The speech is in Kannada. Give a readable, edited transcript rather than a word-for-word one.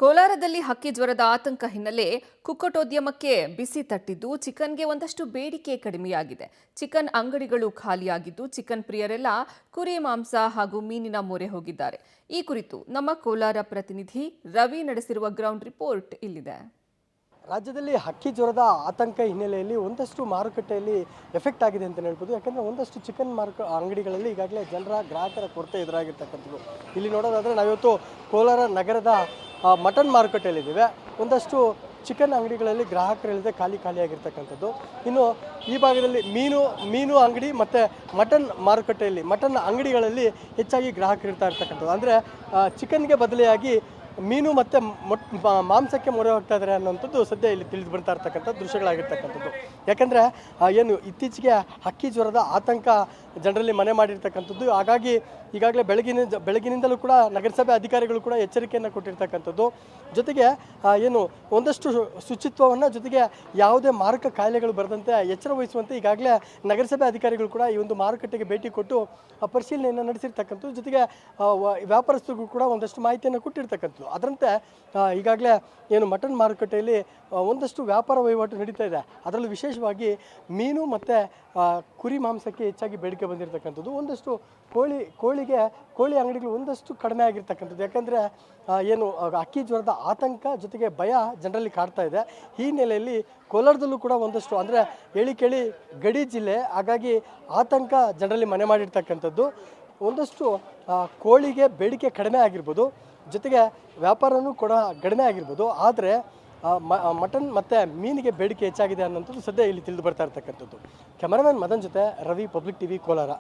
ಕೋಲಾರದಲ್ಲಿ ಹಕ್ಕಿ ಜ್ವರದ ಆತಂಕ ಹಿನ್ನೆಲೆ ಕುಕ್ಕಟೋದ್ಯಮಕ್ಕೆ ಬಿಸಿ ತಟ್ಟಿದ್ದು ಚಿಕನ್ಗೆ ಒಂದಷ್ಟು ಬೇಡಿಕೆ ಕಡಿಮೆಯಾಗಿದೆ. ಚಿಕನ್ ಅಂಗಡಿಗಳು ಖಾಲಿಯಾಗಿದ್ದು ಚಿಕನ್ ಪ್ರಿಯರೆಲ್ಲ ಕುರಿ ಮಾಂಸ ಹಾಗೂ ಮೀನಿನ ಮೊರೆ ಹೋಗಿದ್ದಾರೆ. ಈ ಕುರಿತು ನಮ್ಮ ಕೋಲಾರ ಪ್ರತಿನಿಧಿ ರವಿ ನಡೆಸಿರುವ ಗ್ರೌಂಡ್ ರಿಪೋರ್ಟ್ ಇಲ್ಲಿದೆ. ರಾಜ್ಯದಲ್ಲಿ ಹಕ್ಕಿ ಜ್ವರದ ಆತಂಕ ಹಿನ್ನೆಲೆಯಲ್ಲಿ ಒಂದಷ್ಟು ಮಾರುಕಟ್ಟೆಯಲ್ಲಿ ಎಫೆಕ್ಟ್ ಆಗಿದೆ ಅಂತ ಹೇಳ್ಬೋದು. ಯಾಕಂದರೆ ಒಂದಷ್ಟು ಚಿಕನ್ ಅಂಗಡಿಗಳಲ್ಲಿ ಈಗಾಗಲೇ ಗ್ರಾಹಕರ ಕೊರತೆ ಎದುರಾಗಿರ್ತಕ್ಕಂಥದ್ದು. ಇಲ್ಲಿ ನೋಡೋದಾದರೆ ನಾವಿವತ್ತು ಕೋಲಾರ ನಗರದ ಮಟನ್ ಮಾರುಕಟ್ಟೆಯಲ್ಲಿದ್ದೇವೆ. ಒಂದಷ್ಟು ಚಿಕನ್ ಅಂಗಡಿಗಳಲ್ಲಿ ಗ್ರಾಹಕರಿಲ್ಲದೆ ಖಾಲಿಯಾಗಿರ್ತಕ್ಕಂಥದ್ದು. ಇನ್ನು ಈ ಭಾಗದಲ್ಲಿ ಮೀನು ಅಂಗಡಿ ಮತ್ತು ಮಟನ್ ಅಂಗಡಿಗಳಲ್ಲಿ ಹೆಚ್ಚಾಗಿ ಗ್ರಾಹಕರು ಇರ್ತಕ್ಕಂಥದ್ದು. ಅಂದರೆ ಚಿಕನ್ಗೆ ಬದಲಿಯಾಗಿ ಮೀನು ಮತ್ತು ಮಾಂಸಕ್ಕೆ ಮೊರೆ ಹೋಗ್ತಾ ಇದ್ದಾರೆ ಅನ್ನೋಂಥದ್ದು ಸದ್ಯ ಇಲ್ಲಿ ತಿಳಿದು ಬರ್ತಾ ಇರ್ತಕ್ಕಂಥ ದೃಶ್ಯಗಳಾಗಿರ್ತಕ್ಕಂಥದ್ದು. ಯಾಕಂದರೆ ಇತ್ತೀಚೆಗೆ ಹಕ್ಕಿ ಜ್ವರದ ಆತಂಕ ಜನರಲ್ಲಿ ಮನೆ ಮಾಡಿರ್ತಕ್ಕಂಥದ್ದು. ಹಾಗಾಗಿ ಈಗಾಗಲೇ ಬೆಳಗಿನಿಂದಲೂ ಕೂಡ ನಗರಸಭೆ ಅಧಿಕಾರಿಗಳು ಕೂಡ ಎಚ್ಚರಿಕೆಯನ್ನು ಕೊಟ್ಟಿರ್ತಕ್ಕಂಥದ್ದು. ಜೊತೆಗೆ ಒಂದಷ್ಟು ಶುಚಿತ್ವವನ್ನು, ಜೊತೆಗೆ ಯಾವುದೇ ಮಾರಕ ಕಾಯಿಲೆಗಳು ಬರದಂತೆ ಎಚ್ಚರ ವಹಿಸುವಂತೆ ಈಗಾಗಲೇ ನಗರಸಭೆ ಅಧಿಕಾರಿಗಳು ಕೂಡ ಈ ಒಂದು ಮಾರುಕಟ್ಟೆಗೆ ಭೇಟಿ ಕೊಟ್ಟು ಪರಿಶೀಲನೆಯನ್ನು ನಡೆಸಿರ್ತಕ್ಕಂಥದ್ದು. ಜೊತೆಗೆ ವ್ಯಾಪಾರಸ್ಥರಿಗೂ ಕೂಡ ಒಂದಷ್ಟು ಮಾಹಿತಿಯನ್ನು ಕೊಟ್ಟಿರ್ತಕ್ಕಂಥದ್ದು. ಅದರಂತೆ ಈಗಾಗಲೇ ಮಟನ್ ಮಾರುಕಟ್ಟೆಯಲ್ಲಿ ಒಂದಷ್ಟು ವ್ಯಾಪಾರ ವಹಿವಾಟು ನಡೀತಾ ಇದೆ. ಅದರಲ್ಲೂ ವಿಶೇಷವಾಗಿ ಮೀನು ಮತ್ತು ಕುರಿ ಮಾಂಸಕ್ಕೆ ಹೆಚ್ಚಾಗಿ ಬೇಡಿಕೆ ಬಂದಿರತಕ್ಕಂಥದ್ದು. ಒಂದಷ್ಟು ಕೋಳಿ ಅಂಗಡಿಗಳು ಒಂದಷ್ಟು ಕಡಿಮೆ ಆಗಿರ್ತಕ್ಕಂಥದ್ದು. ಯಾಕಂದರೆ ಹಕ್ಕಿ ಜ್ವರದ ಆತಂಕ ಜೊತೆಗೆ ಭಯ ಜನರಲ್ಲಿ ಕಾಡ್ತಾ ಇದೆ. ಈ ಹಿನ್ನೆಲೆಯಲ್ಲಿ ಕೋಲಾರದಲ್ಲೂ ಕೂಡ ಒಂದಷ್ಟು, ಅಂದರೆ ಕೇಳಿ ಗಡಿ ಜಿಲ್ಲೆ, ಹಾಗಾಗಿ ಆತಂಕ ಜನರಲ್ಲಿ ಮನೆ ಮಾಡಿರ್ತಕ್ಕಂಥದ್ದು. ಒಂದಷ್ಟು ಕೋಳಿಗೆ ಬೇಡಿಕೆ ಕಡಿಮೆ ಆಗಿರ್ಬೋದು, ಜೊತೆಗೆ ವ್ಯಾಪಾರನೂ ಕೂಡ ಕಡಿಮೆ ಆಗಿರ್ಬೋದು. ಆದರೆ ಮಟನ್ ಮತ್ತು ಮೀನಿಗೆ ಬೇಡಿಕೆ ಹೆಚ್ಚಾಗಿದೆ ಅನ್ನೋಂಥದ್ದು ಸದ್ಯ ಇಲ್ಲಿ ತಿಳಿದು ಬರ್ತಾ ಇರ್ತಕ್ಕಂಥದ್ದು. ಕ್ಯಾಮರಾಮನ್ ಮದನ್ ಜೊತೆ ರವಿ, ಪಬ್ಲಿಕ್ ಟಿವಿ, ಕೋಲಾರ.